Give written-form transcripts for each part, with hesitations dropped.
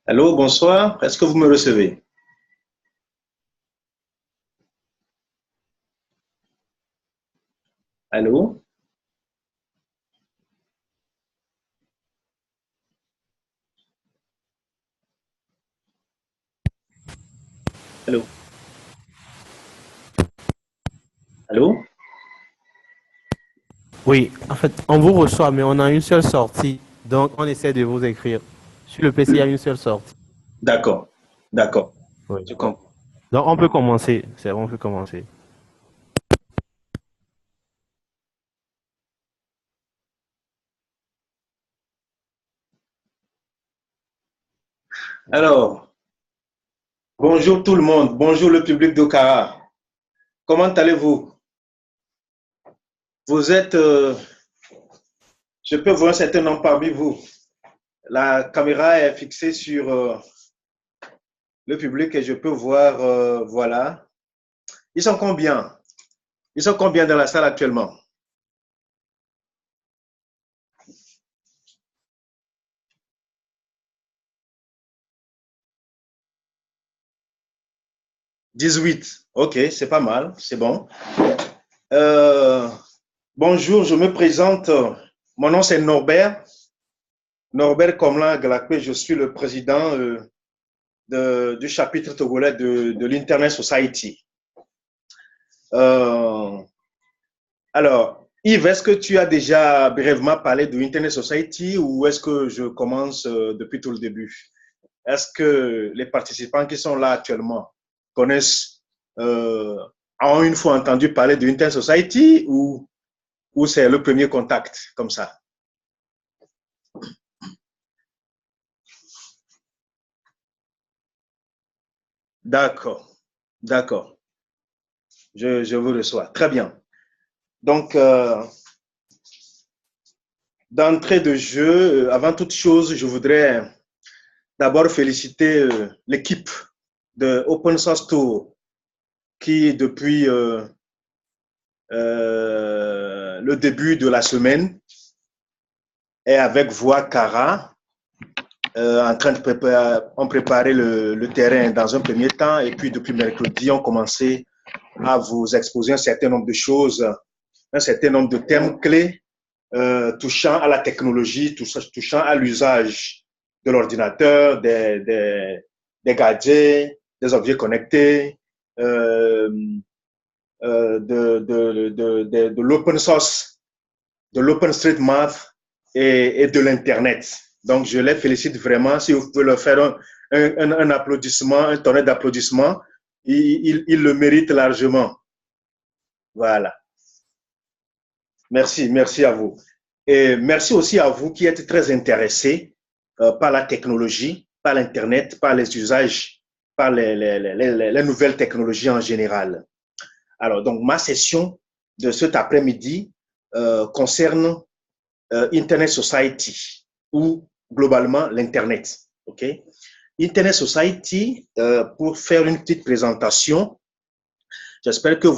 Allô, bonsoir. Est-ce que vous me recevez? Allô? Allô? Allô? Oui, en fait, on vous reçoit, mais on a une seule sortie. Donc, on essaie de vous écrire. Sur le PC, il y a une seule sortie. D'accord, d'accord. Oui. Je comprends. Donc, on peut commencer. C'est bon, on peut commencer. Alors, bonjour tout le monde. Bonjour le public d'Okara. Comment allez-vous? Vous êtes, je peux voir un certain nombre parmi vous. La caméra est fixée sur le public et je peux voir, voilà. Ils sont combien? Ils sont combien dans la salle actuellement? 18. Ok, c'est pas mal, c'est bon. Euh, Bonjour, je me présente. Mon nom c'est Norbert. Norbert Komlan Galakwe, je suis le président du chapitre togolais de l'Internet Society. Euh, alors, Yves, est-ce que tu as déjà brièvement parlé de l'Internet Society ou est-ce que je commence depuis tout le début? Est-ce que les participants qui sont là actuellement connaissent, euh, ont une fois entendu parler de l'Internet Society ou c'est le premier contact comme ça? D'accord, d'accord. Je vous reçois. Très bien. Donc, d'entrée de jeu, avant toute chose, je voudrais d'abord féliciter l'équipe de Open Source Tour qui, depuis le début de la semaine, est avec Voix Cara en train de préparer le terrain dans un premier temps et puis depuis mercredi, on commençait à vous exposer un certain nombre de choses, un certain nombre de thèmes clés touchant à la technologie, touchant à l'usage de l'ordinateur, des gadgets, des objets connectés, euh, de l'open source, de l'open street math et de l'Internet. Donc, je les félicite vraiment. Si vous pouvez leur faire un applaudissement, un tonnerre d'applaudissements, il le mérite largement. Voilà. Merci, merci à vous. Et merci aussi à vous qui êtes très intéressés par la technologie, par l'Internet, par les usages, par les nouvelles technologies en général. Alors, donc, ma session de cet après-midi concerne Internet Society ou globalement l'Internet. OK? Internet Society, pour faire une petite présentation, j'espère que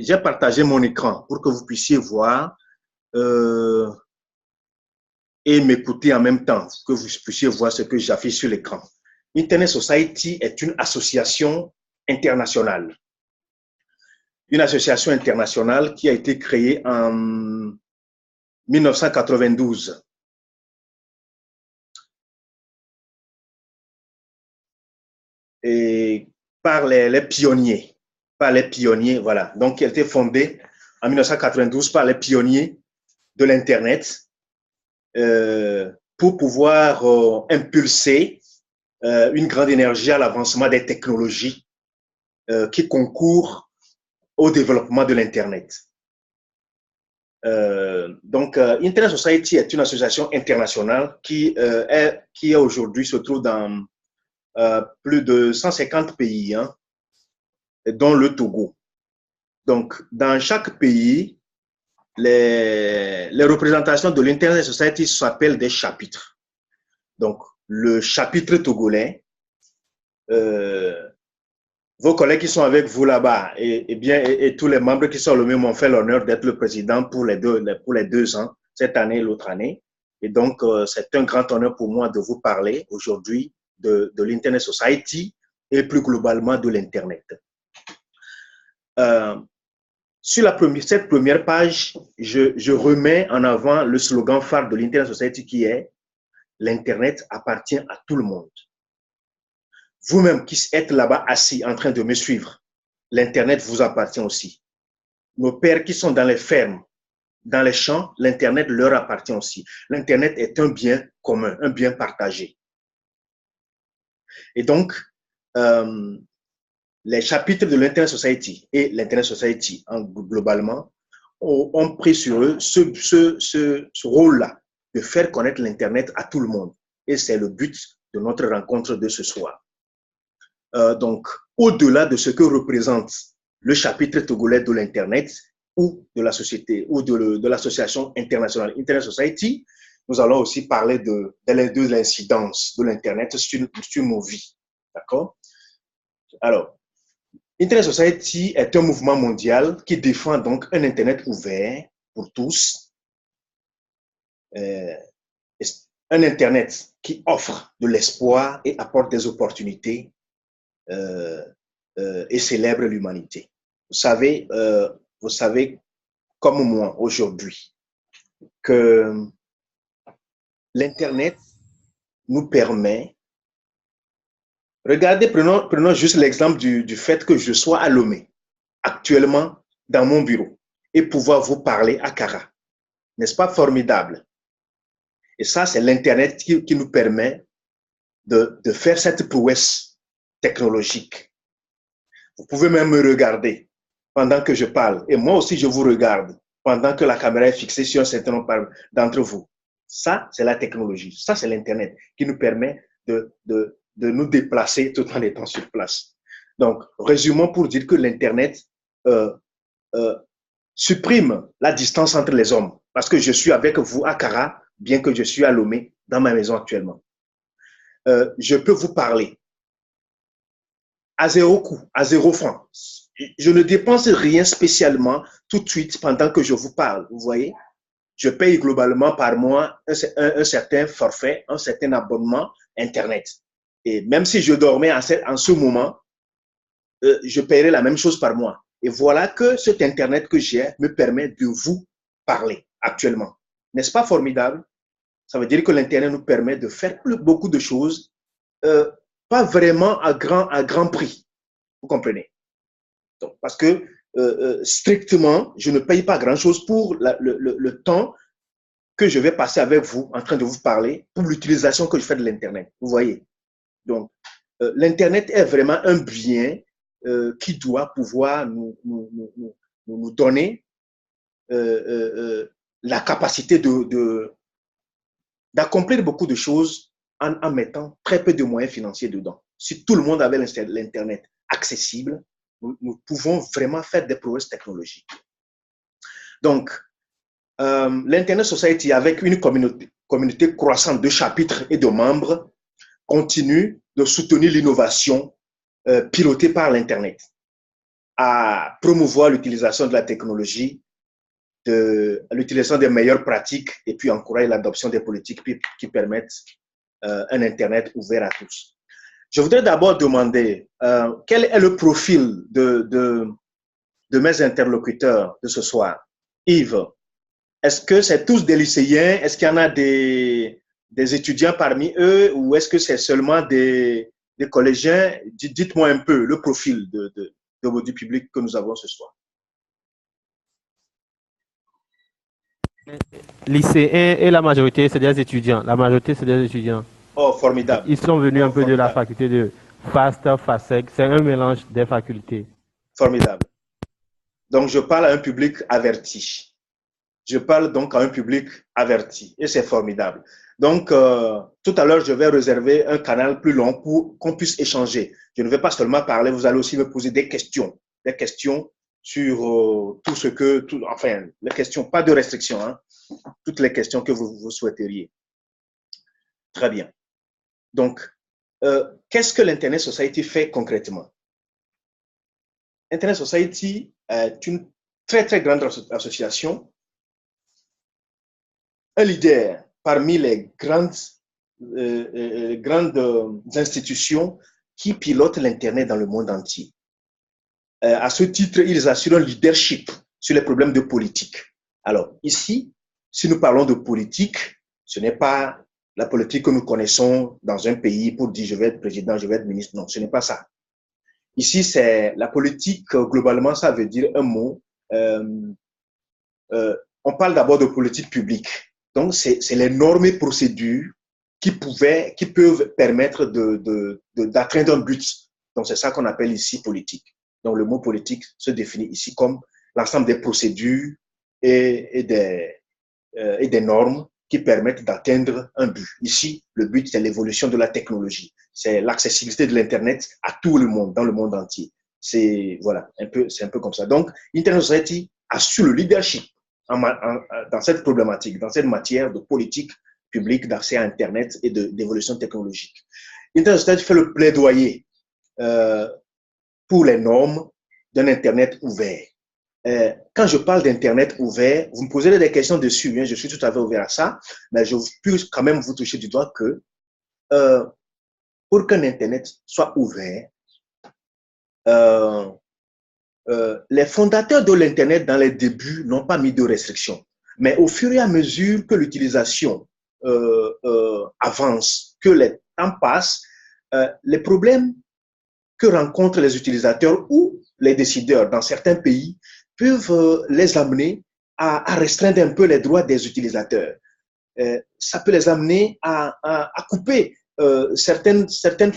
j'ai partagé mon écran pour que vous puissiez voir euh, et m'écouter en même temps, que vous puissiez voir ce que j'affiche sur l'écran. Internet Society est une association internationale. Une association internationale qui a été créée en 1992 et par les pionniers. Par les pionniers, voilà. Donc, elle a été fondée en 1992 par les pionniers de l'Internet pour pouvoir impulser une grande énergie à l'avancement des technologies qui concourent au développement de l'Internet. Donc, Internet Society est une association internationale qui aujourd'hui se trouve dans plus de 150 pays, hein, dont le Togo. Donc, dans chaque pays, les représentations de l'Internet Society s'appellent des chapitres. Donc, le chapitre togolais, euh, vos collègues qui sont avec vous là-bas et tous les membres qui sont le même m'ont fait l'honneur d'être le président pour les 2 ans, cette année et l'autre année. Et donc, c'est un grand honneur pour moi de vous parler aujourd'hui de l'Internet Society et plus globalement de l'Internet. Sur cette première page, je remets en avant le slogan phare de l'Internet Society qui est « L'Internet appartient à tout le monde ». Vous-même qui êtes là-bas assis en train de me suivre, l'Internet vous appartient aussi. Nos pères qui sont dans les fermes, dans les champs, l'Internet leur appartient aussi. L'Internet est un bien commun, un bien partagé. Et donc, les chapitres de l'Internet Society et l'Internet Society globalement ont pris sur eux ce rôle-là de faire connaître l'Internet à tout le monde. Et c'est le but de notre rencontre de ce soir. Donc, au-delà de ce que représente le chapitre togolais de l'Internet ou de la société ou de l'association internationale Internet Society, nous allons aussi parler de l'incidence de l'Internet sur nos vies. D'accord? Alors, Internet Society est un mouvement mondial qui défend donc un Internet ouvert pour tous, un Internet qui offre de l'espoir et apporte des opportunités et célèbre l'humanité. Vous savez comme moi aujourd'hui que l'Internet nous permet, regardez, prenons juste l'exemple du fait que je sois à Lomé, actuellement dans mon bureau, et pouvoir vous parler à Kara. N'est-ce pas formidable? Et ça, c'est l'Internet qui nous permet de faire cette prouesse technologique. Vous pouvez même me regarder pendant que je parle. Et moi aussi, je vous regarde pendant que la caméra est fixée sur un certain nombre d'entre vous. Ça, c'est la technologie. Ça, c'est l'Internet qui nous permet de nous déplacer tout en étant sur place. Donc, résumons pour dire que l'Internet supprime la distance entre les hommes. Parce que je suis avec vous à Kara, bien que je suis à Lomé, dans ma maison actuellement. Je peux vous parler à zéro coût, à 0 francs. Je ne dépense rien spécialement tout de suite pendant que je vous parle. Vous voyez, je paye globalement par mois un certain forfait, un certain abonnement Internet. Et même si je dormais en ce moment, je paierai la même chose par mois. Et voilà que cet Internet que j'ai me permet de vous parler actuellement. N'est-ce pas formidable? Ça veut dire que l'Internet nous permet de faire beaucoup de choses, pas vraiment à grand prix. Vous comprenez? Donc, parce que strictement, je ne paye pas grand-chose pour le temps que je vais passer avec vous en train de vous parler, pour l'utilisation que je fais de l'Internet. Vous voyez? Donc, l'Internet est vraiment un bien qui doit pouvoir nous donner la capacité d'accomplir beaucoup de choses en mettant très peu de moyens financiers dedans. Si tout le monde avait l'Internet accessible, nous pouvons vraiment faire des prouesses technologiques. Donc, l'Internet Society, avec une communauté croissante de chapitres et de membres, continue de soutenir l'innovation pilotée par l'Internet, à promouvoir l'utilisation de la technologie, l'utilisation des meilleures pratiques et puis encourager l'adoption des politiques qui permettent un Internet ouvert à tous. Je voudrais d'abord demander quel est le profil de mes interlocuteurs de ce soir. Yves, est-ce que c'est tous des lycéens? Est-ce qu'il y en a des étudiants parmi eux ou est-ce que c'est seulement des collégiens? Dites-moi un peu le profil du public que nous avons ce soir. Lycéens et la majorité, c'est des étudiants. La majorité, c'est des étudiants. Oh, formidable. Ils sont venus un peu de la faculté de FAST, FASEC. C'est un mélange des facultés. Formidable. Donc, je parle à un public averti. Je parle donc à un public averti et c'est formidable. Donc, tout à l'heure, je vais réserver un canal plus long pour qu'on puisse échanger. Je ne vais pas seulement parler, vous allez aussi me poser des questions sur tout ce que, enfin, les questions, pas de restrictions, hein, toutes les questions que vous souhaiteriez. Très bien. Donc, qu'est-ce que l'Internet Society fait concrètement? Internet Society est une très, très grande association, un leader parmi les grandes institutions qui pilotent l'Internet dans le monde entier. À ce titre, ils assurent un leadership sur les problèmes de politique. Alors, ici, si nous parlons de politique, ce n'est pas la politique que nous connaissons dans un pays pour dire je vais être président, je vais être ministre. Non, ce n'est pas ça. Ici, c'est la politique, globalement, ça veut dire un mot. On parle d'abord de politique publique. Donc, c'est les normes et procédures qui peuvent permettre d'atteindre un but. Donc, c'est ça qu'on appelle ici politique. Donc, le mot politique se définit ici comme l'ensemble des procédures et des normes qui permettent d'atteindre un but. Ici, le but, c'est l'évolution de la technologie. C'est l'accessibilité de l'Internet à tout le monde, dans le monde entier. C'est voilà, c'est un peu comme ça. Donc, Internet Society assure le leadership dans cette problématique, dans cette matière de politique publique d'accès à Internet et d'évolution technologique. Internet Society fait le plaidoyer pour les normes d'un Internet ouvert. Quand je parle d'Internet ouvert, vous me posez des questions dessus, hein, je suis tout à fait ouvert à ça, mais je peux quand même vous toucher du doigt que pour qu'un Internet soit ouvert, les fondateurs de l'Internet dans les débuts n'ont pas mis de restrictions. Mais au fur et à mesure que l'utilisation avance, que le temps passe, les problèmes que rencontrent les utilisateurs ou les décideurs dans certains pays peuvent les amener à restreindre un peu les droits des utilisateurs. Ça peut les amener à couper certaines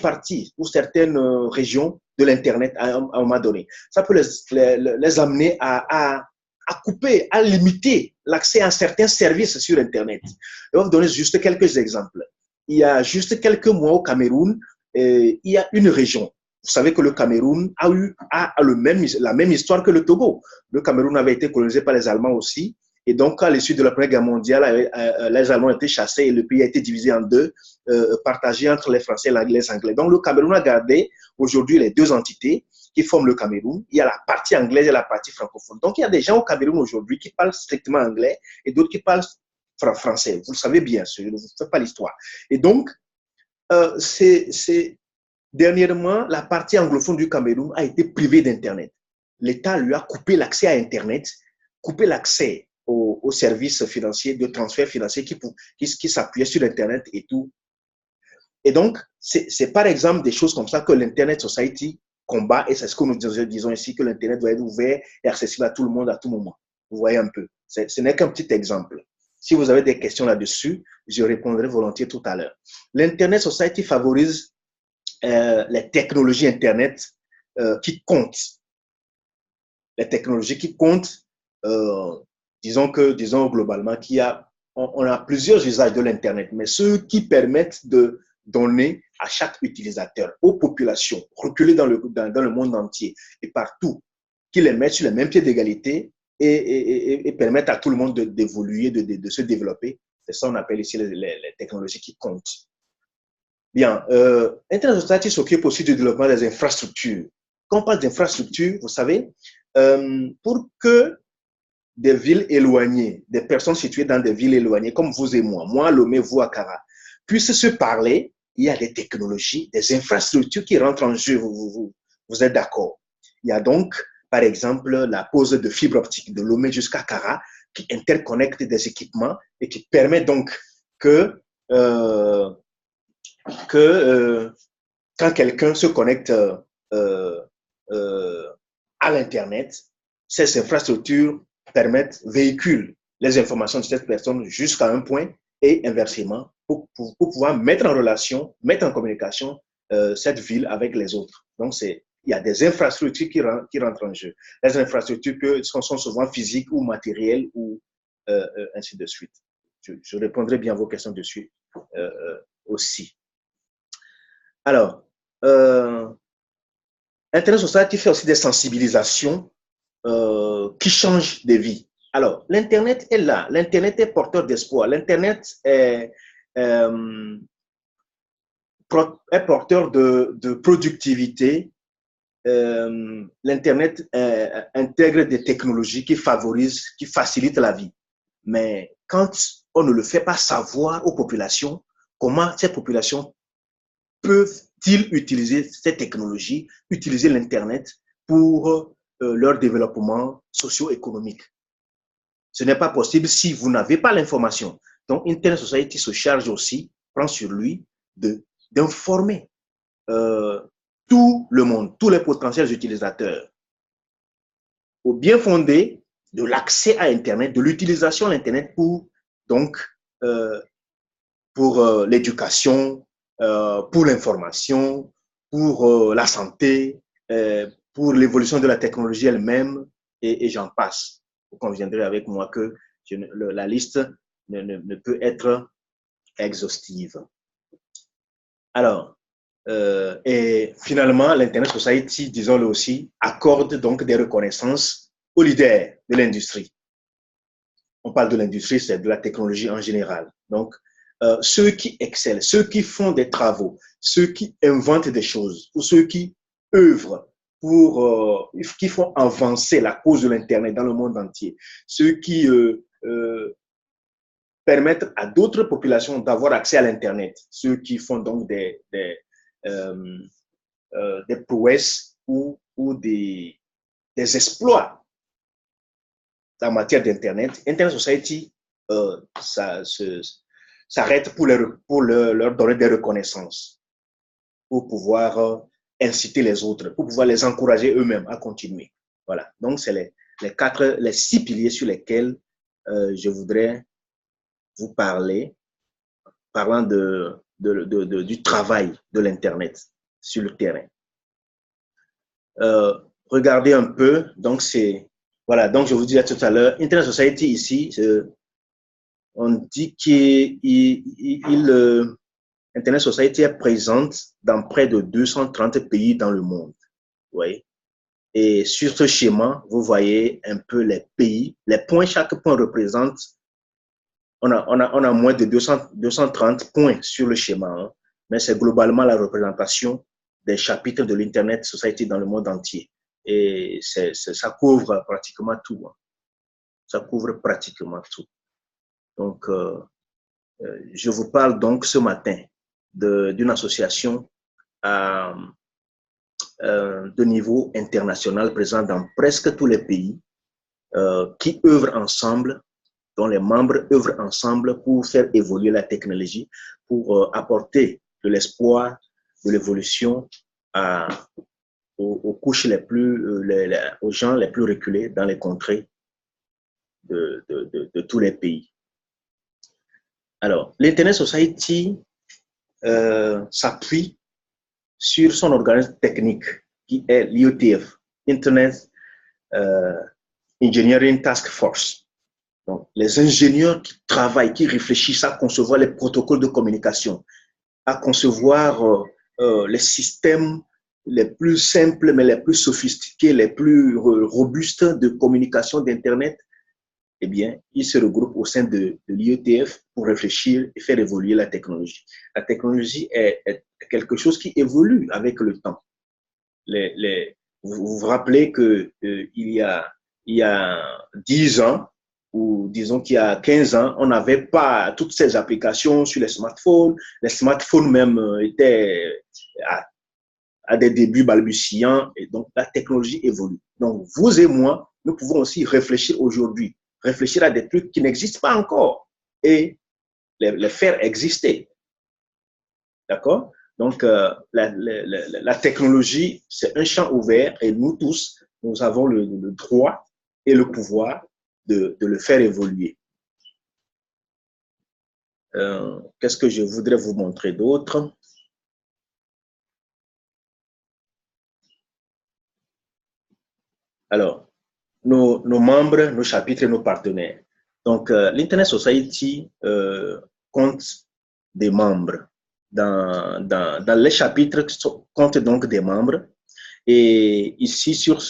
parties ou certaines régions de l'Internet à un moment donné. Ça peut les amener à couper, à limiter l'accès à certains services sur Internet. Je vais vous donner juste quelques exemples. Il y a juste quelques mois au Cameroun, il y a une région. Vous savez que le Cameroun a la même histoire que le Togo. Le Cameroun avait été colonisé par les Allemands aussi. Et donc, à l'issue de la Première Guerre mondiale, les Allemands ont été chassés et le pays a été divisé en deux, partagé entre les Français et les Anglais. Donc, le Cameroun a gardé aujourd'hui les deux entités qui forment le Cameroun. Il y a la partie anglaise et la partie francophone. Donc, il y a des gens au Cameroun aujourd'hui qui parlent strictement anglais et d'autres qui parlent français. Vous le savez bien, je ne vous fais pas l'histoire. Et donc, dernièrement, la partie anglophone du Cameroun a été privée d'Internet. L'État lui a coupé l'accès à Internet, coupé l'accès aux services financiers, de transfert financier qui s'appuyaient sur Internet et tout. Et donc, c'est par exemple des choses comme ça que l'Internet Society combat, et c'est ce que nous disons ici, que l'Internet doit être ouvert et accessible à tout le monde à tout moment. Vous voyez un peu. Ce n'est qu'un petit exemple. Si vous avez des questions là-dessus, je répondrai volontiers tout à l'heure. L'Internet Society favorise les technologies Internet qui comptent. Les technologies qui comptent, disons globalement on a plusieurs usages de l'Internet, mais ceux qui permettent de donner à chaque utilisateur, aux populations, reculées dans le monde entier et partout, qui les mettent sur le même pied d'égalité et permettent à tout le monde d'évoluer, de se développer. C'est ça qu'on appelle ici les technologies qui comptent. Bien, Internet Society s'occupe aussi du développement des infrastructures. Quand on parle d'infrastructures, vous savez, pour que des villes éloignées, des personnes situées dans des villes éloignées, comme vous et moi Lomé, vous Akara, puissent se parler, il y a des technologies, des infrastructures qui rentrent en jeu, vous êtes d'accord. Il y a donc, par exemple, la pose de fibre optique de Lomé jusqu'à Akara qui interconnecte des équipements et qui permet donc que quand quelqu'un se connecte à l'Internet, ces infrastructures véhiculent les informations de cette personne jusqu'à un point et inversement pour pouvoir mettre en relation, mettre en communication cette ville avec les autres. Donc, il y a des infrastructures qui rentrent en jeu. Les infrastructures sont souvent physiques ou matérielles ou ainsi de suite. Je répondrai bien à vos questions dessus aussi. Alors, Internet Society fait aussi des sensibilisations qui changent des vies. Alors, l'Internet est là. L'Internet est porteur d'espoir. L'Internet est porteur de productivité. L'Internet intègre des technologies qui favorisent, qui facilitent la vie. Mais quand on ne le fait pas savoir aux populations comment ces populations peuvent-ils utiliser ces technologies, utiliser l'Internet pour leur développement socio-économique. Ce n'est pas possible si vous n'avez pas l'information. Donc, Internet Society se charge aussi, prend sur lui d'informer tout le monde, tous les potentiels utilisateurs, au bien fondé de l'accès à Internet, de l'utilisation de l'Internet pour, donc, pour l'éducation, pour l'information, pour la santé, pour l'évolution de la technologie elle-même, et j'en passe. Vous conviendrez avec moi que la liste ne peut être exhaustive. Alors, et finalement, l'Internet Society, disons-le aussi, accorde donc des reconnaissances aux leaders de l'industrie. On parle de l'industrie, c'est de la technologie en général. Donc, ceux qui excellent, ceux qui font des travaux, ceux qui inventent des choses, ou ceux qui œuvrent qui font avancer la cause de l'Internet dans le monde entier, ceux qui permettent à d'autres populations d'avoir accès à l'Internet, ceux qui font donc des prouesses ou des exploits en matière d'Internet. Internet Society s'arrête pour leur donner des reconnaissances, pour pouvoir inciter les autres, pour pouvoir les encourager eux-mêmes à continuer. Voilà. Donc, c'est les 6 piliers sur lesquels je voudrais vous parler, parlant du travail de l'Internet sur le terrain. Regardez un peu, donc voilà, donc je vous disais tout à l'heure, Internet Society ici, on dit Internet Society est présente dans près de 230 pays dans le monde. Oui. Et sur ce schéma, vous voyez un peu les pays, les points, chaque point représente, on a moins de 230 points sur le schéma, hein, mais c'est globalement la représentation des chapitres de l'Internet Society dans le monde entier. Et ça couvre pratiquement tout. Hein. Ça couvre pratiquement tout. Donc, je vous parle donc ce matin d'une association de niveau international présente dans presque tous les pays qui œuvrent ensemble, dont les membres œuvrent ensemble pour faire évoluer la technologie, pour apporter de l'espoir, de l'évolution aux couches aux gens les plus reculés dans les contrées de tous les pays. Alors, l'Internet Society s'appuie sur son organisme technique qui est l'IETF, Internet Engineering Task Force. Donc, les ingénieurs qui travaillent, qui réfléchissent à concevoir les protocoles de communication, à concevoir les systèmes les plus simples, mais les plus sophistiqués, les plus robustes de communication d'Internet, eh bien, ils se regroupent au sein de l'IETF pour réfléchir et faire évoluer la technologie. La technologie est quelque chose qui évolue avec le temps. Vous vous rappelez qu'il y a 10 ans, ou disons qu'il y a 15 ans, on n'avait pas toutes ces applications sur les smartphones. Les smartphones même étaient à des débuts balbutiants, et donc la technologie évolue. Donc, vous et moi, nous pouvons aussi réfléchir aujourd'hui, réfléchir à des trucs qui n'existent pas encore et les faire exister. D'accord? Donc, la technologie, c'est un champ ouvert et nous tous, nous avons le droit et le pouvoir de le faire évoluer. Qu'est-ce que je voudrais vous montrer d'autre? Alors, nos membres, nos chapitres et nos partenaires. Donc, l'Internet Society compte des membres. Dans les chapitres compte donc des membres. Et ici, sur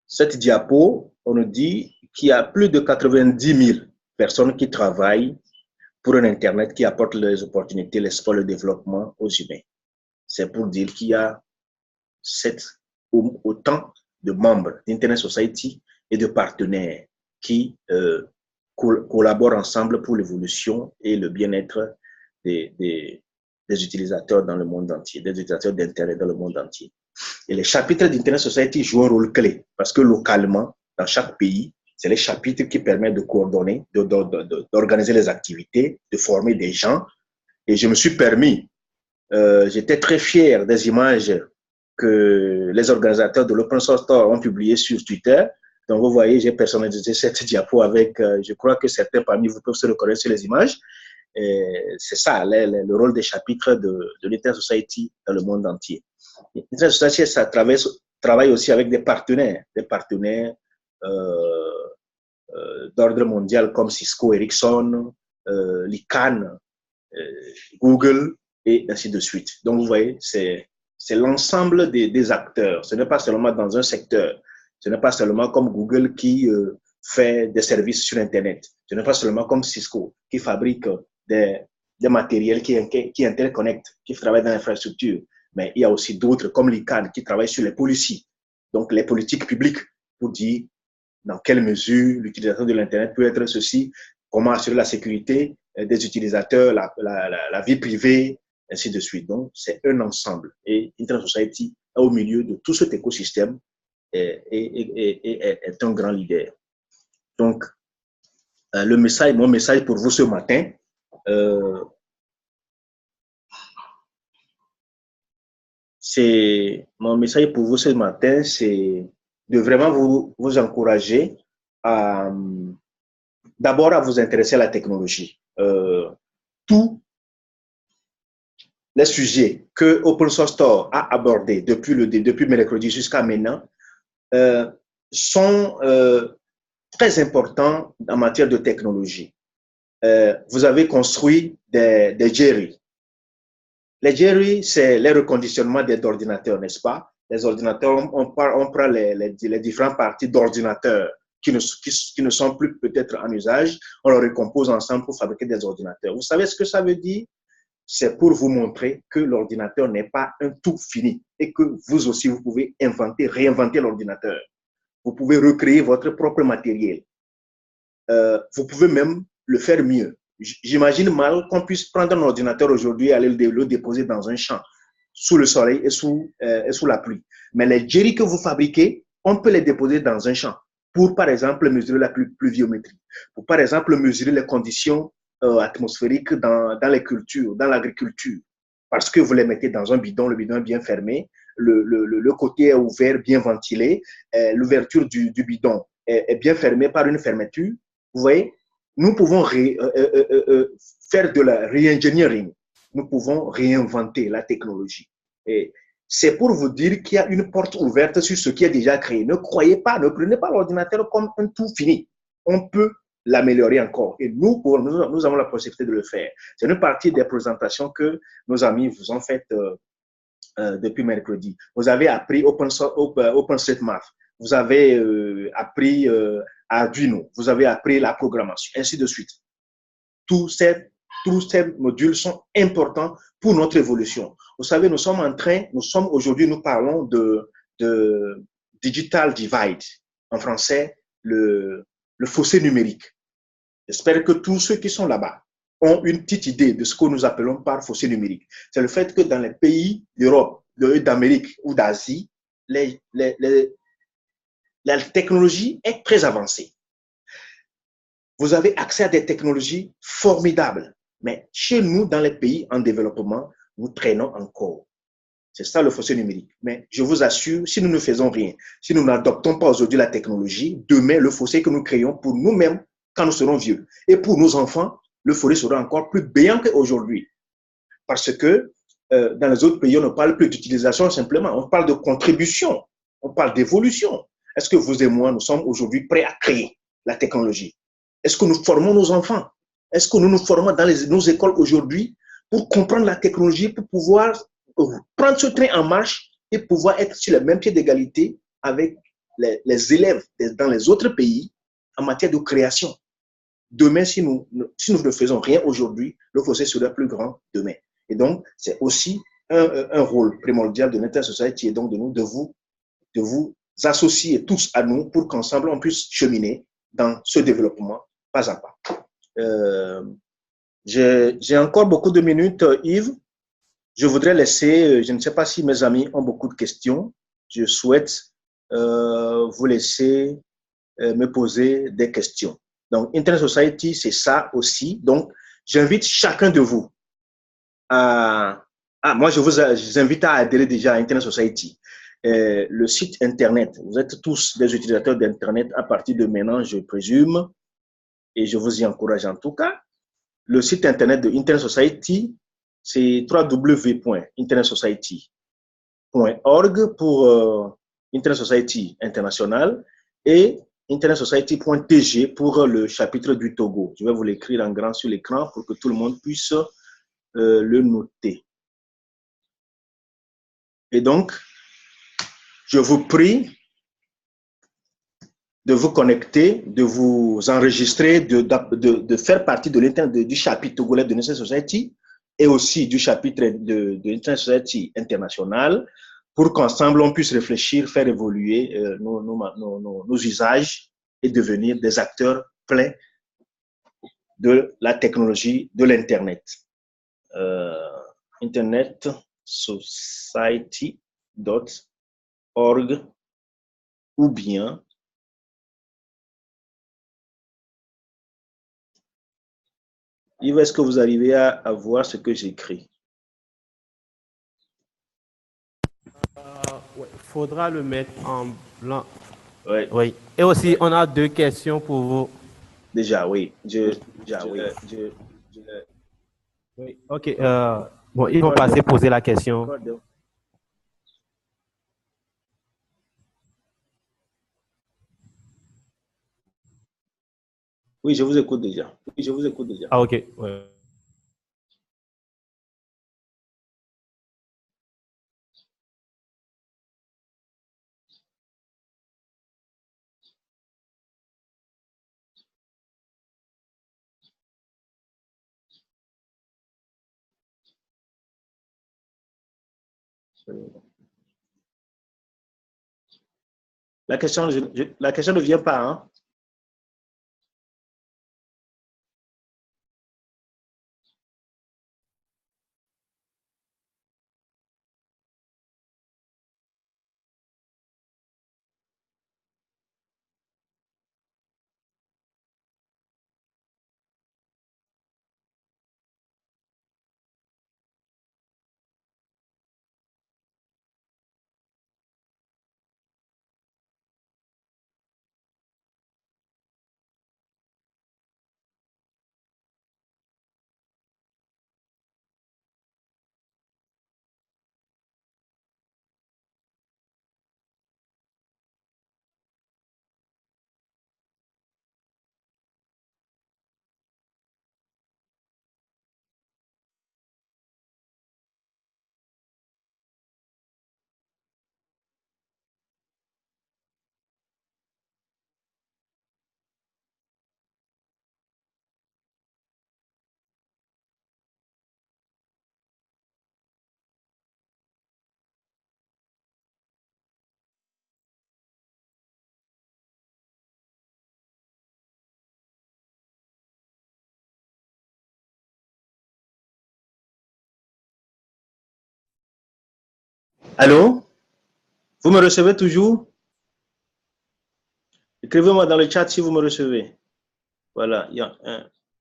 cette diapo, on nous dit qu'il y a plus de 90 000 personnes qui travaillent pour un Internet qui apporte les opportunités, l'espoir, le développement aux humains. C'est pour dire qu'il y a autant de membres d'Internet Society et de partenaires qui collaborent ensemble pour l'évolution et le bien-être des utilisateurs dans le monde entier, des utilisateurs d'Internet dans le monde entier. Et les chapitres d'Internet Society jouent un rôle clé parce que localement, dans chaque pays, c'est les chapitres qui permettent de coordonner, d'organiser les activités, de former des gens. Et je me suis permis, j'étais très fier des images que les organisateurs de l'Open Source Store ont publiées sur Twitter. Donc, vous voyez, j'ai personnalisé cette diapo avec, je crois que certains parmi vous peuvent se reconnaître sur les images. C'est ça, le rôle des chapitres de l'Internet Society dans le monde entier. L'Internet Society, ça travaille aussi avec des partenaires d'ordre mondial comme Cisco, Ericsson, l'ICANN, Google et ainsi de suite. Donc, vous voyez, c'est l'ensemble des acteurs. Ce n'est pas seulement dans un secteur. Ce n'est pas seulement comme Google qui fait des services sur Internet. Ce n'est pas seulement comme Cisco qui fabrique des matériels qui interconnectent, qui travaillent dans l'infrastructure. Mais il y a aussi d'autres comme l'ICANN qui travaillent sur les policies. Donc, les politiques publiques pour dire dans quelle mesure l'utilisation de l'Internet peut être ceci, comment assurer la sécurité des utilisateurs, la vie privée, ainsi de suite. Donc, c'est un ensemble. Et Internet Society est au milieu de tout cet écosystème et est un grand leader. Donc, mon message pour vous ce matin, c'est de vraiment vous encourager d'abord à vous intéresser à la technologie. Tous les sujets que Open Source Store a abordés depuis mercredi jusqu'à maintenant sont très importants en matière de technologie. Vous avez construit des Jerry. Les Jerry, c'est les reconditionnements des ordinateurs, n'est-ce pas? Les ordinateurs, on prend les différentes parties d'ordinateurs qui ne sont plus peut-être en usage, on les recompose ensemble pour fabriquer des ordinateurs. Vous savez ce que ça veut dire? C'est pour vous montrer que l'ordinateur n'est pas un tout fini et que vous aussi, vous pouvez réinventer l'ordinateur. Vous pouvez recréer votre propre matériel. Vous pouvez même le faire mieux. J'imagine mal qu'on puisse prendre un ordinateur aujourd'hui et aller le déposer dans un champ, sous le soleil et sous la pluie. Mais les Jerry que vous fabriquez, on peut les déposer dans un champ pour, par exemple, mesurer la pluviométrie, pour, par exemple, mesurer les conditions atmosphériques dans les cultures, dans l'agriculture, parce que vous les mettez dans un bidon, le bidon est bien fermé, le côté est ouvert, bien ventilé, l'ouverture du bidon est bien fermée par une fermeture. Vous voyez, nous pouvons faire de la re-engineering, nous pouvons réinventer la technologie. Et c'est pour vous dire qu'il y a une porte ouverte sur ce qui est déjà créé. Ne croyez pas, ne prenez pas l'ordinateur comme un tout fini. On peut l'améliorer encore. Et nous avons la possibilité de le faire. C'est une partie des présentations que nos amis vous ont faites depuis mercredi. Vous avez appris OpenStreetMap. Vous avez appris Arduino. Vous avez appris la programmation, ainsi de suite. Tous ces modules sont importants pour notre évolution. Vous savez, aujourd'hui, nous parlons de digital divide. En français, le fossé numérique. J'espère que tous ceux qui sont là-bas ont une petite idée de ce que nous appelons par fossé numérique. C'est le fait que dans les pays d'Europe, d'Amérique ou d'Asie, la technologie est très avancée. Vous avez accès à des technologies formidables. Mais chez nous, dans les pays en développement, nous traînons encore. C'est ça le fossé numérique. Mais je vous assure, si nous ne faisons rien, si nous n'adoptons pas aujourd'hui la technologie, demain, le fossé que nous créons pour nous-mêmes, quand nous serons vieux, et pour nos enfants, le fossé sera encore plus béant qu'aujourd'hui. Parce que dans les autres pays, on ne parle plus d'utilisation simplement, on parle de contribution, on parle d'évolution. Est-ce que vous et moi, nous sommes aujourd'hui prêts à créer la technologie? Est-ce que nous formons nos enfants? Est-ce que nous nous formons dans nos écoles aujourd'hui pour comprendre la technologie, pour pouvoir prendre ce train en marche et pouvoir être sur le même pied d'égalité avec les élèves dans les autres pays en matière de création? Demain, si nous ne faisons rien aujourd'hui, le fossé sera plus grand demain. Et donc, c'est aussi un rôle primordial de l'Internet Society et donc de vous associer tous à nous pour qu'ensemble on puisse cheminer dans ce développement pas à pas. J'ai encore beaucoup de minutes, Yves. Je voudrais laisser, je ne sais pas si mes amis ont beaucoup de questions. Je souhaite vous laisser me poser des questions. Donc, Internet Society, c'est ça aussi. Donc, j'invite chacun de vous à... moi, je vous invite à adhérer déjà à Internet Society. Le site Internet, vous êtes tous des utilisateurs d'Internet à partir de maintenant, je présume, et je vous y encourage en tout cas. Le site Internet de Internet Society, c'est www.internetsociety.org pour Internet Society International et internetsociety.tg pour le chapitre du Togo. Je vais vous l'écrire en grand sur l'écran pour que tout le monde puisse le noter. Et donc, je vous prie de vous connecter, de vous enregistrer, de faire partie du chapitre togolais de Internet Society et aussi du chapitre de Internet Society International pour qu'ensemble on puisse réfléchir, faire évoluer nos usages et devenir des acteurs pleins de la technologie de l'Internet. internetsociety.org ou bien Yves, est-ce que vous arrivez à voir ce que j'écris? Ouais, faudra le mettre en blanc. Ouais. Oui. Et aussi, on a 2 questions pour vous. Déjà, oui. Oui. OK. Bon, ils vont passer poser la question. Oui, je vous écoute déjà. Oui, je vous écoute déjà. Ah, OK. Ouais. La question ne vient pas, hein? Allô? Vous me recevez toujours? Écrivez-moi dans le chat si vous me recevez. Voilà, il y a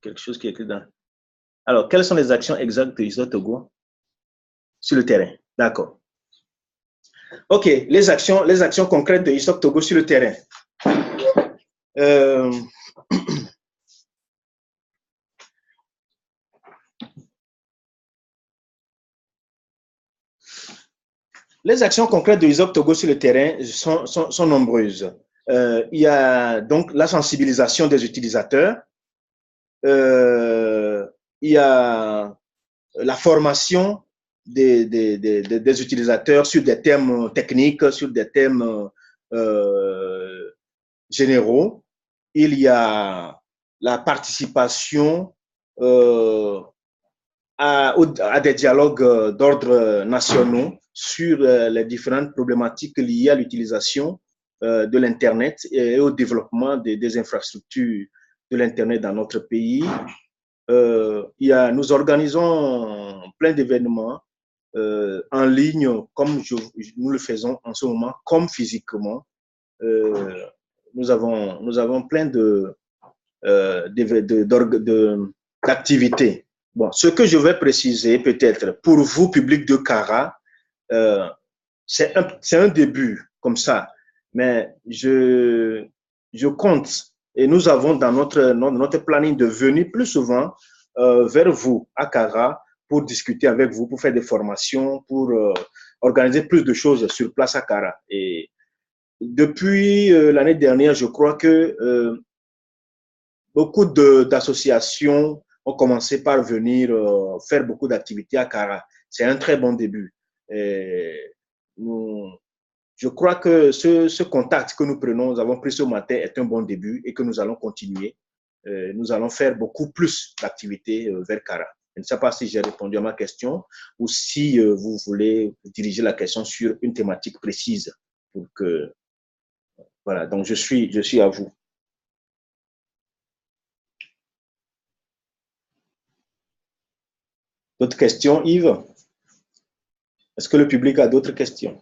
quelque chose qui est écrit dans. Alors, quelles sont les actions exactes de Iso Togo sur le terrain? D'accord. OK, les actions concrètes de Iso Togo sur le terrain. Les actions concrètes de ISOC Togo sur le terrain sont nombreuses. Il y a donc la sensibilisation des utilisateurs, il y a la formation des utilisateurs sur des thèmes techniques, sur des thèmes généraux. Il y a la participation à des dialogues d'ordre nationaux sur les différentes problématiques liées à l'utilisation de l'Internet et au développement des infrastructures de l'Internet dans notre pays. Nous organisons plein d'événements en ligne, comme nous le faisons en ce moment, comme physiquement. Nous avons plein d'activités. Bon, ce que je vais préciser peut-être pour vous, public de Cara, c'est un début comme ça, mais je compte et nous avons dans notre planning de venir plus souvent vers vous à Cara pour discuter avec vous, pour faire des formations, pour organiser plus de choses sur place à Cara. Et depuis l'année dernière, je crois que beaucoup d'associations ont commencé par venir faire beaucoup d'activités à Cara. C'est un très bon début. Je crois que ce contact que nous prenons, nous avons pris ce matin, est un bon début et que nous allons continuer. Nous allons faire beaucoup plus d'activités vers Cara. Je ne sais pas si j'ai répondu à ma question ou si vous voulez diriger la question sur une thématique précise. Pour que, voilà, donc je suis à vous. D'autres questions, Yves? Est-ce que le public a d'autres questions?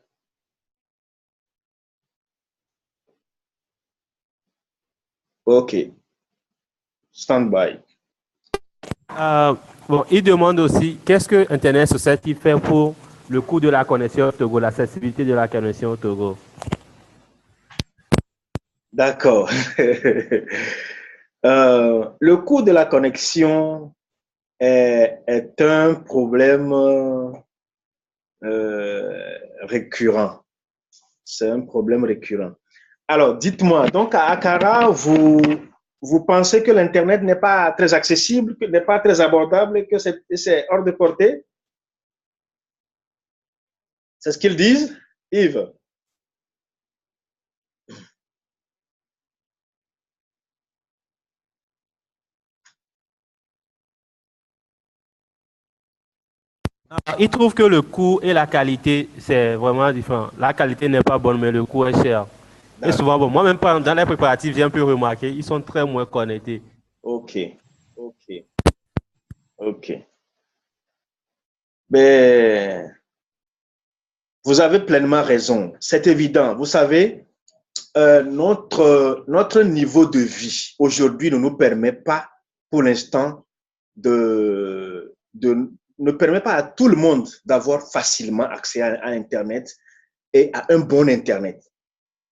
OK. Stand by. Bon, il demande aussi qu'est-ce que Internet Society fait pour le coût de la connexion au Togo, l'accessibilité de la connexion au Togo. D'accord. Le coût de la connexion est un problème récurrent. C'est un problème récurrent. Alors, dites-moi, donc à Accra, vous pensez que l'Internet n'est pas très accessible, que n'est pas très abordable, que c'est hors de portée? C'est ce qu'ils disent, Yves? Il trouve que le coût et la qualité, c'est vraiment différent. La qualité n'est pas bonne, mais le coût est cher. Et souvent, bon, moi-même, dans les préparatifs, j'ai un peu remarqué, ils sont très moins connectés. OK. OK. OK. Mais vous avez pleinement raison. C'est évident. Vous savez, notre niveau de vie aujourd'hui ne nous permet pas, pour l'instant, ne permet pas à tout le monde d'avoir facilement accès à Internet et à un bon Internet.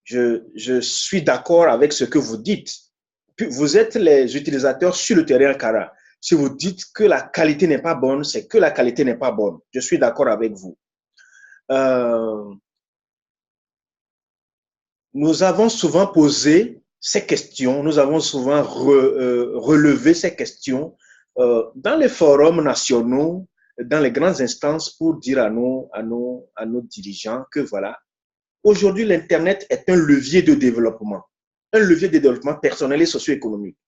Je suis d'accord avec ce que vous dites. Vous êtes les utilisateurs sur le terrain Cara. Si vous dites que la qualité n'est pas bonne, c'est que la qualité n'est pas bonne. Je suis d'accord avec vous. Nous avons souvent posé ces questions, nous avons souvent relevé ces questions dans les forums nationaux, dans les grandes instances pour dire à nos dirigeants que voilà, aujourd'hui, l'Internet est un levier de développement personnel et socio-économique.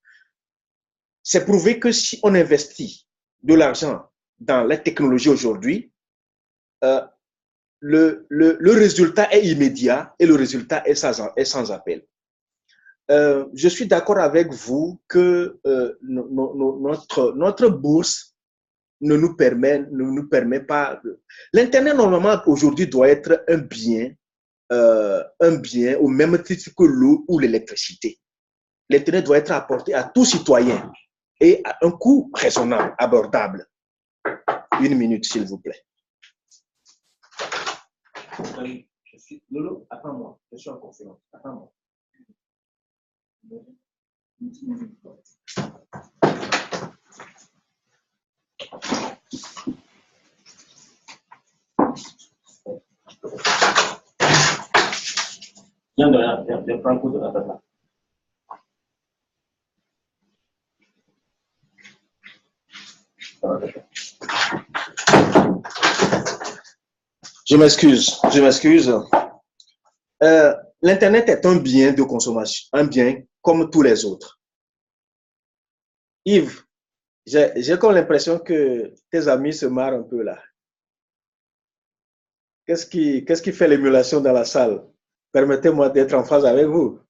C'est prouvé que si on investit de l'argent dans la technologie aujourd'hui, le résultat est immédiat et le résultat est sans appel. Je suis d'accord avec vous que notre bourse ne nous permet pas. L'Internet, normalement, aujourd'hui, doit être un bien au même titre que l'eau ou l'électricité. L'Internet doit être apporté à tout citoyen et à un coût raisonnable, abordable. Une minute, s'il vous plaît. Lolo, attends-moi, je suis en conférence. Attends-moi. Viens de là, viens prendre un coup de la tata. Je m'excuse. L'Internet est un bien de consommation, un bien comme tous les autres. Yves, j'ai comme l'impression que tes amis se marrent un peu là. Qu'est-ce qui fait l'émulation dans la salle? Permettez-moi d'être en phase avec vous.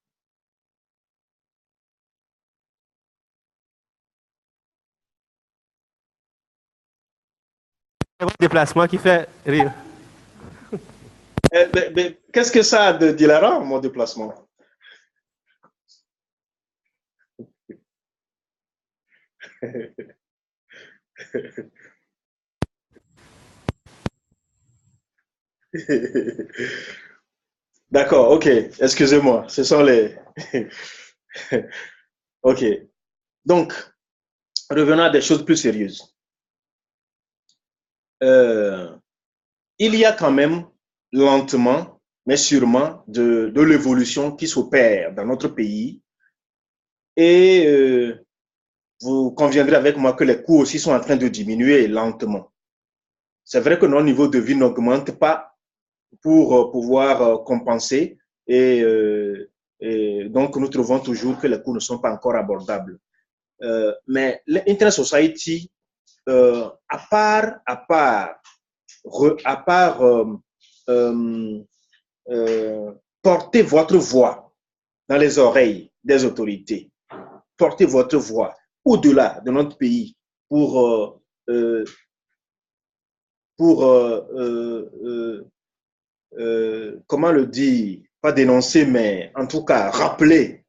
C'est votre déplacement qui fait rire. Qu'est-ce que ça a d'hilarant, mon déplacement? D'accord, ok, excusez-moi, ce sont les... Ok, donc, revenons à des choses plus sérieuses. Il y a quand même lentement, mais sûrement, de l'évolution qui s'opère dans notre pays. Et vous conviendrez avec moi que les coûts aussi sont en train de diminuer lentement. C'est vrai que notre niveau de vie n'augmente pas pour pouvoir compenser et donc nous trouvons toujours que les coûts ne sont pas encore abordables. Mais l'Internet Society, à part porter votre voix dans les oreilles des autorités, porter votre voix au-delà de notre pays euh, pour comment le dire, pas dénoncer, mais en tout cas rappeler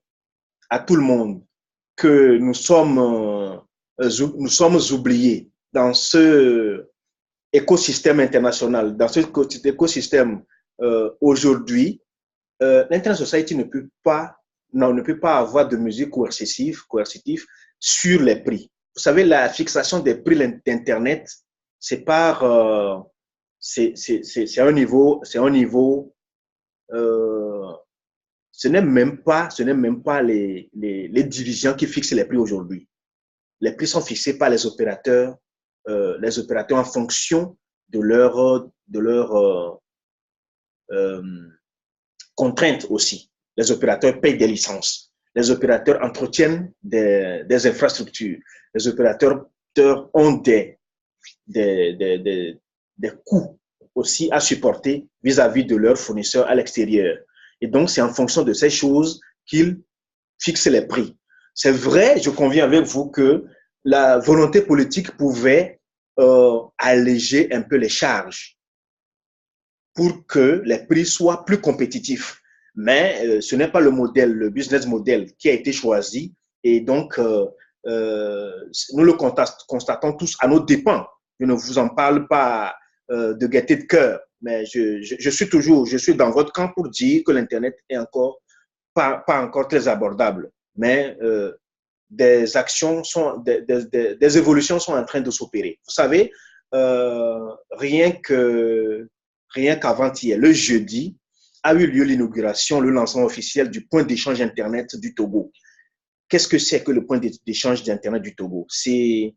à tout le monde que nous sommes oubliés dans ce écosystème international, dans ce écosystème aujourd'hui. L'Internet Society ne peut pas avoir de mesures coercitives sur les prix. Vous savez, la fixation des prix d'Internet, c'est un niveau ce n'est même pas les dirigeants qui fixent les prix aujourd'hui. Les prix sont fixés par les opérateurs en fonction de leurs contraintes aussi. Les opérateurs payent des licences. Les opérateurs entretiennent des infrastructures. Les opérateurs ont des coûts aussi à supporter vis-à-vis de leurs fournisseurs à l'extérieur. Et donc, c'est en fonction de ces choses qu'ils fixent les prix. C'est vrai, je conviens avec vous que la volonté politique pouvait alléger un peu les charges pour que les prix soient plus compétitifs. Mais ce n'est pas le business model qui a été choisi. Et donc, nous le constatons tous à nos dépens. Je ne vous en parle pas de gaieté de cœur, mais je suis dans votre camp pour dire que l'Internet est encore pas encore très abordable. Mais des évolutions sont en train de s'opérer. Vous savez, rien qu'avant-hier, le jeudi, a eu lieu l'inauguration, le lancement officiel du point d'échange Internet du Togo. Qu'est-ce que c'est que le point d'échange d'Internet du Togo? C'est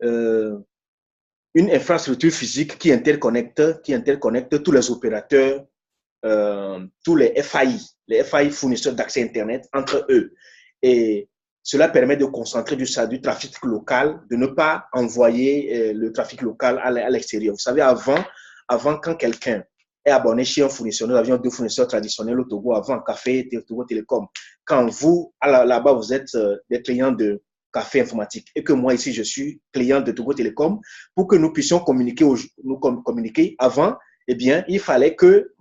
une infrastructure physique qui interconnecte tous les opérateurs, tous les FAI fournisseurs d'accès Internet entre eux. Et cela permet de concentrer du trafic local, de ne pas envoyer le trafic local à l'extérieur. Vous savez, avant quand quelqu'un est abonné chez un fournisseur, nous avions deux fournisseurs traditionnels au Togo avant, Café et Togo Télécom. Quand vous, là-bas, vous êtes des clients de Café Informatique et que moi, ici, je suis client de Togo Télécom, pour que nous puissions communiquer avant, eh bien, il fallait que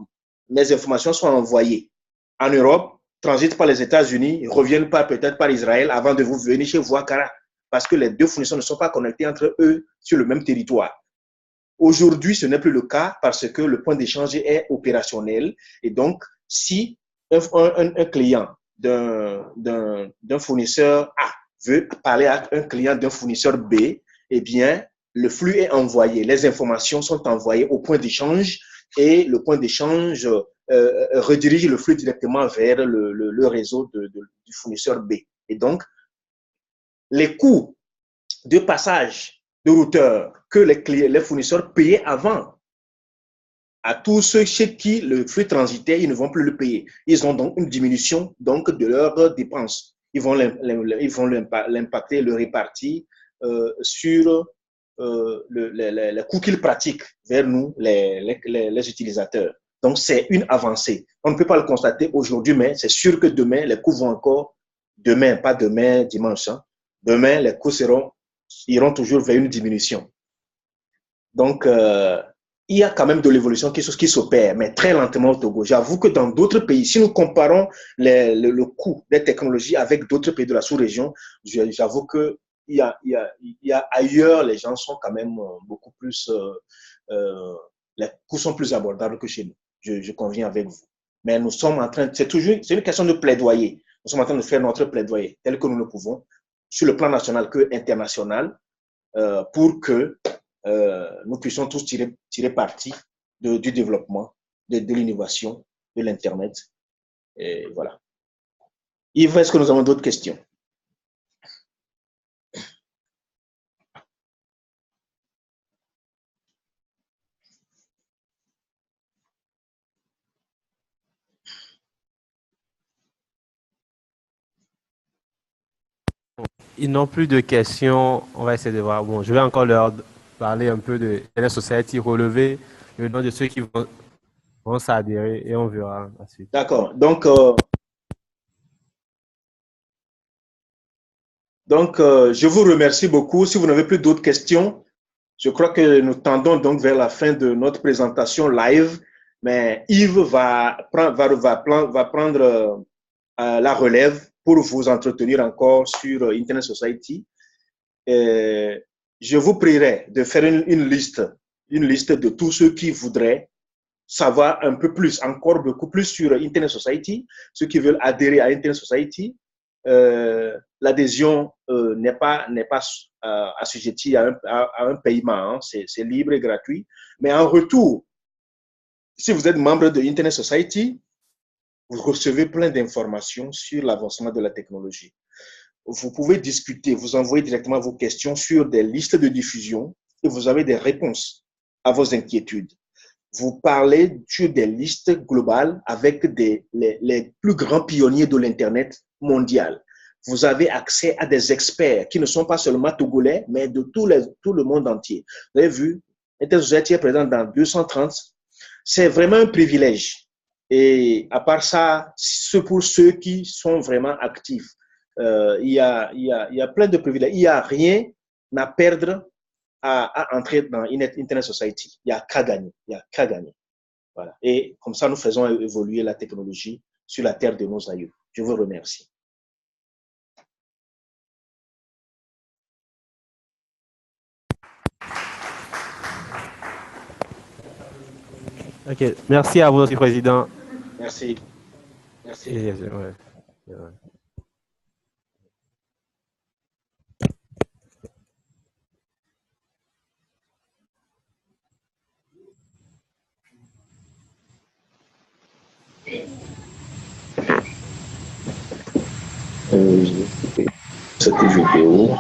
mes informations soient envoyées en Europe, transitent par les États-Unis, reviennent peut-être par Israël avant de vous venir chez vous à Accra, parce que les deux fournisseurs ne sont pas connectés entre eux sur le même territoire. Aujourd'hui, ce n'est plus le cas parce que le point d'échange est opérationnel. Et donc, si un client d'un fournisseur A veut parler à un client d'un fournisseur B, eh bien, le flux est envoyé. Les informations sont envoyées au point d'échange et le point d'échange redirige le flux directement vers le réseau du fournisseur B. Et donc, les coûts de passage de routeur que les fournisseurs payaient avant, à tous ceux chez qui le flux transitait, ils ne vont plus le payer. Ils ont donc une diminution donc, de leurs dépenses. Ils vont l'impacter, le répartir sur les coûts qu'ils pratiquent vers nous, les utilisateurs. Donc, c'est une avancée. On ne peut pas le constater aujourd'hui, mais c'est sûr que demain, les coûts vont encore, demain, pas demain, dimanche, hein, demain, les coûts iront toujours vers une diminution. Donc, il y a quand même de l'évolution qui s'opère, mais très lentement au Togo. J'avoue que dans d'autres pays, si nous comparons le coût des technologies avec d'autres pays de la sous-région, j'avoue que il y a ailleurs, les gens sont quand même beaucoup plus, les coûts sont plus abordables que chez nous. Je conviens avec vous. Mais nous sommes en train, c'est une question de plaidoyer. Nous sommes en train de faire notre plaidoyer tel que nous le pouvons, sur le plan national que international, pour que nous puissions tous tirer parti du développement, de l'innovation, de l'Internet. Et voilà. Yves, est-ce que nous avons d'autres questions? Ils n'ont plus de questions. On va essayer de voir. Bon, je vais encore leur parler un peu de la society, relever le nom de ceux qui vont s'adhérer et on verra ensuite. D'accord. Donc, je vous remercie beaucoup. Si vous n'avez plus d'autres questions, je crois que nous tendons donc vers la fin de notre présentation live. Mais Yves va prendre la relève pour vous entretenir encore sur Internet Society. Je vous prierai de faire une liste de tous ceux qui voudraient savoir un peu plus, encore beaucoup plus sur Internet Society, ceux qui veulent adhérer à Internet Society. L'adhésion n'est pas assujettie à un paiement, hein, c'est libre et gratuit. Mais en retour, si vous êtes membre de Internet Society, vous recevez plein d'informations sur l'avancement de la technologie. Vous pouvez discuter, vous envoyer directement vos questions sur des listes de diffusion et vous avez des réponses à vos inquiétudes. Vous parlez sur des listes globales avec les plus grands pionniers de l'Internet mondial. Vous avez accès à des experts qui ne sont pas seulement togolais, mais de tout le monde entier. Vous avez vu, Internet Society est présent dans 230. C'est vraiment un privilège. Et à part ça, c'est pour ceux qui sont vraiment actifs. Il y a plein de privilèges. Il n'y a rien à perdre à entrer dans Internet Society. Il n'y a qu'à gagner. Il n'y a qu'à gagner. Voilà. Et comme ça, nous faisons évoluer la technologie sur la terre de nos aïeux. Je vous remercie. Ok, merci à vous, Monsieur le Président. Merci. Merci. Cette vidéo.